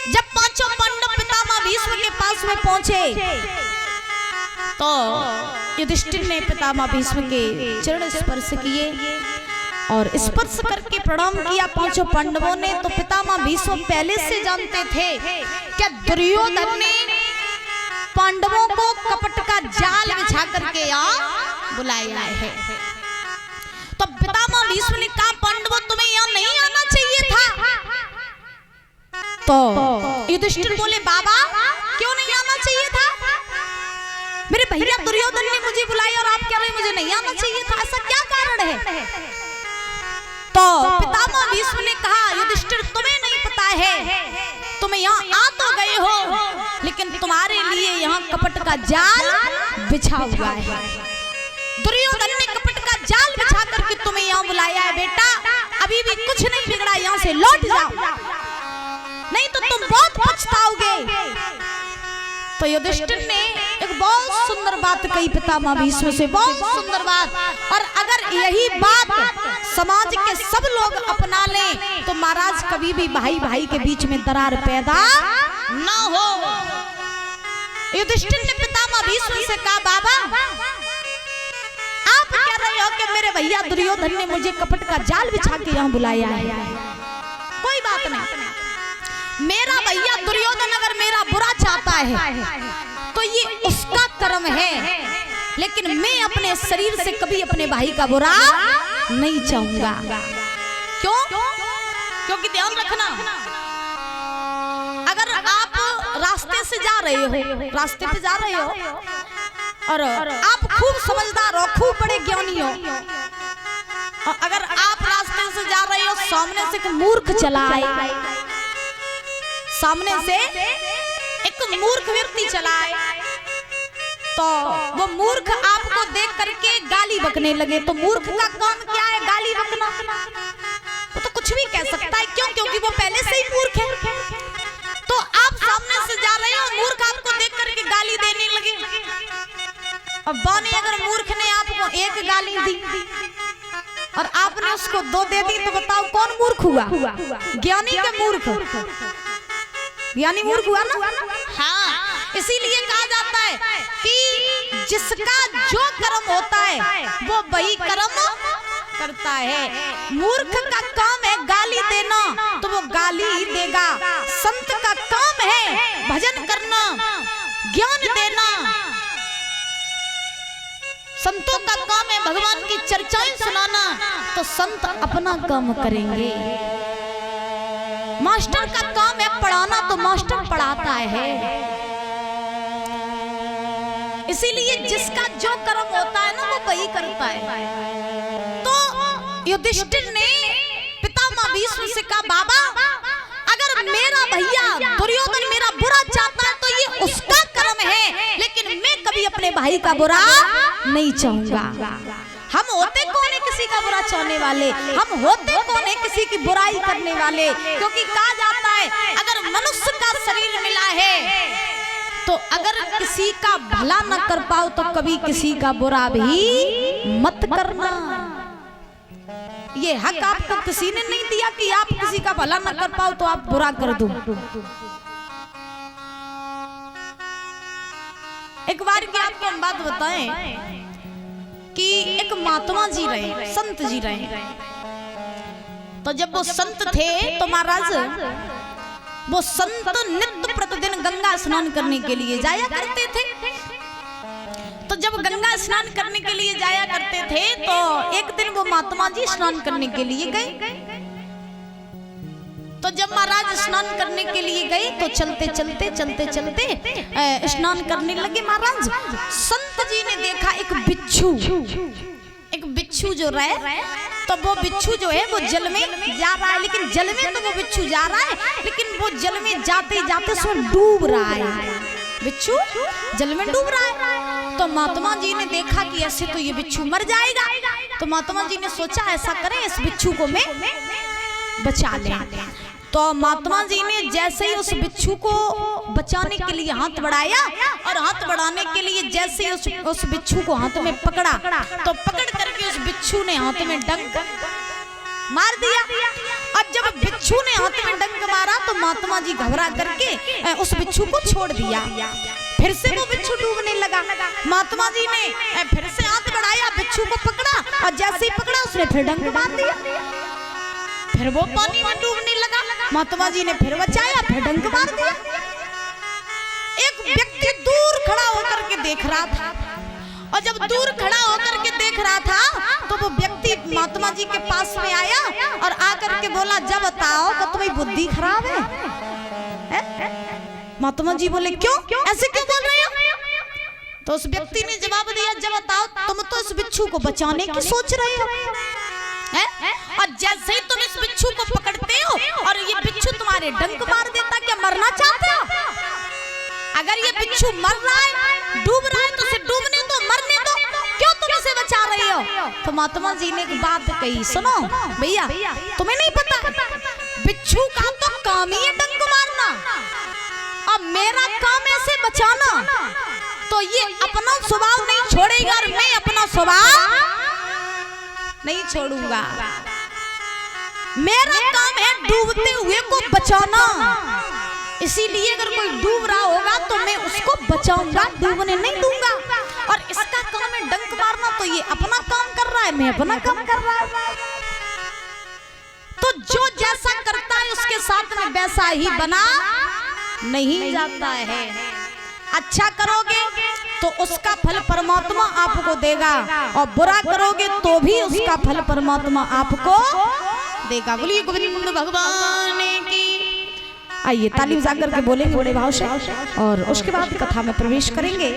जब पांचों पांडव पितामह भीष्म के पास में पहुंचे तो युधिष्ठिर ने पितामह भीष्म के चरण स्पर्श किए और स्पर्श करके प्रणाम किया पांचों पांडवों ने। तो पितामह भीष्म पहले से जानते थे कि दुर्योधन ने पांडवों को कपट का जाल बिछा करके यहाँ बुलाया है। तो पितामह भीष्म ने कहा पांडवों तुम्हें यहाँ नहीं आना चाहिए था। तो युधिष्ठिर बोले बाबा क्यों नहीं आना चाहिए था? मेरे भैया दुर्योधन ने मुझे बुलाया और आप कह रहे मुझे नहीं आना चाहिए था, ऐसा क्या कारण है? तो पितामह भीष्म ने कहा युधिष्ठिर तुम्हें नहीं पता है, तुम यहाँ आ तो गए हो लेकिन तुम्हारे लिए यहाँ कपट का जाल बिछा हुआ है। दुर्योधन ने कपट का जाल बिछा करके तुम्हें यहाँ बुलाया है। बेटा अभी भी कुछ नहीं बिगड़ा, यहाँ से लौट जाओ नहीं तो तुम बहुत पछताओगे। तो युधिष्ठिर ने एक बहुत सुंदर बात कही पितामह भीष्म से, बहुत सुंदर बात। और अगर यही बात समाज के सब लोग अपना लें तो महाराज कभी भी भाई भाई के बीच में दरार पैदा ना हो। युधिष्ठिर ने पितामह भीष्म से कहा बाबा आप कह रहे हो कि मेरे भैया दुर्योधन ने मुझे कपट का जाल बिछा के यहाँ बुलाया है, कोई बात नहीं। मेरा भैया दुर्योधन अगर मेरा बुरा चाहता है तो ये उसका कर्म है, लेकिन मैं अपने शरीर से कभी अपने भाई का बुरा नहीं चाहूंगा। क्यों? क्योंकि ध्यान रखना अगर आप रास्ते से जा रहे हो, रास्ते पे जा रहे हो और आप खूब समझदार हो, खूब बड़े ज्ञानी हो, और अगर आप रास्ते से जा रहे हो सामने से एक मूर्ख चला आए, सामने से एक मूर्ख व्यक्ति चला आए तो वो मूर्ख आपको देख करके गाली बकने लगे तो मूर्ख का काम क्या है? गाली बकना। वो तो कुछ भी कह सकता है, क्यों? क्योंकि वो पहले से ही मूर्ख है। तो आप सामने से जा रहे हो, मूर्ख आपको देख करके गाली देने लगे। अब बाने अगर मूर्ख ने आपको एक गाली दी और आपने उसको दो दे दी तो बताओ कौन मूर्ख हुआ? ज्ञानी के मूर्ख? ज्ञानी मूर्ख हुआ ना? हाँ, इसीलिए कहा जाता है कि जिसका जो कर्म होता है वो वही कर्म करता है। मूर्ख का काम है गाली देना तो वो गाली ही देगा। संत का काम है भजन करना, ज्ञान देना। संतों का काम है भगवान की चर्चाएं सुनाना, तो संत अपना काम करेंगे। मास्टर का काम है पढ़ाना, तो मास्टर पढ़ाता है। इसीलिए जिसका जो कर्म होता है ना वो वही करता है। तो युधिष्ठिर ने पितामह भीष्म से कहा बाबा अगर मेरा भैया दुर्योधन मेरा बुरा चाहता है तो ये उसका कर्म है, लेकिन मैं कभी अपने भाई का बुरा नहीं चाहूंगा। हम होते कौन है किसी का बुरा चाहने वाले? हम होते कौन है किसी की बुराई करने वाले? क्योंकि कहा जाता है अगर मनुष्य का शरीर मिला है तो अगर किसी का भला न कर पाओ तो कभी किसी का बुरा भी मत करना। ये हक आपको किसी ने नहीं दिया कि आप किसी का भला न कर पाओ तो आप बुरा कर दो। एक बार की आपको हम बात बताएं कि एक महात्मा जी रहे, संत जी रहे। तो जब वो संत थे तो महाराज वो संत नित्य प्रतिदिन गंगा स्नान करने के लिए जाया करते थे। तो जब गंगा स्नान करने के लिए जाया करते थे तो एक दिन वो महात्मा जी स्नान करने के लिए गए। तो जब महाराज स्नान करने के लिए गए तो चलते चलते चलते चलते स्नान करने लगे महाराज। संत जी ने देखा एक बिच्छू जो रहे, तो वो बिच्छू जो है वो जल में जा रहा है, लेकिन जल में तो वो बिच्छू जा रहा है लेकिन वो जल में जाते जाते उसमें डूब रहा है। बिच्छू जल में डूब रहा है। तो महात्मा जी ने देखा कि ऐसे तो ये बिच्छू मर जाएगा। तो महात्मा जी ने सोचा ऐसा करें इस बिच्छू को मैं बचा लें। तो महात्मा जी ने जैसे ही उस बिच्छू को बचाने के लिए हाथ बढ़ाया और हाथ बढ़ाने के लिए जैसे ही उस बिच्छू को हाथ में पकड़ा तो पकड़ करके उस बिच्छू ने हाथ में डंक मार दिया। अब जब बिच्छू ने हाथ में डंक मारा तो महात्मा जी घबरा करके उस बिच्छू को छोड़ दिया। फिर से वो बिच्छू डूबने लगा। महात्मा जी ने फिर से हाथ बढ़ाया, बिच्छू को पकड़ा और जैसे ही पकड़ा उसने फिर डंक मार दिया। फिर वो पानी में डूबने लगा। महात्मा जी ने फिर बचाया, फिर डंक मार दिया। एक व्यक्ति दूर खड़ा होकर के देख रहा था, और जब दूर खड़ा होकर के देख रहा था तो वो व्यक्ति महात्मा जी के पास में आया और आकर के बोला, जब बताओ कि तुम्हारी बुद्धि खराब है? महात्मा जी बोले, क्यों, ऐसे क्यों बोल रहे हो? तो उस व्यक्ति ने जवाब दिया, जब बताओ, तुम तो इस बिच्छू को बचाने की सोच रहे हो, और जैसे ही तुम इस बिच्छू को पकड़ते हो और ये बिच्छू तुम्हारे डंक मार देता, क्या मरना चाहते हो? अगर ये बिच्छू मर रहा है, डूब रहा है, तो उसे डूबने दो, मरने दो, क्यों तुम इसे बचा रही हो? तो महात्मा जी ने एक बात कही, सुनो भैया, तुम्हें नहीं पता बिच्छू का तो काम ही है डंक मारना, और मेरा काम ऐसे बचाना, तो ये अपना स्वभाव नहीं छोड़ेगा और मैं अपना स्वभाव नहीं छोड़ूंगा। मेरा काम है डूबते हुए को बचाना, इसीलिए अगर कोई डूब रहा होगा तो मैं उसको बचाऊंगा, डूबने नहीं दूंगा। और इसका काम है डंक मारना, तो ये अपना काम कर रहा है, मैं अपना काम कर रहा हूं। तो जो जैसा करता है उसके साथ में वैसा ही बना नहीं जाता है। अच्छा करोगे तो उसका फल परमात्मा आपको देगा, और बुरा करोगे तो भी उसका फल परमात्मा आपको देगा। बोलिए गोविंद भगवान की। आइए ताली बजा करके बोलेंगे बड़े भाव से, और उसके बाद कथा में प्रवेश करेंगे।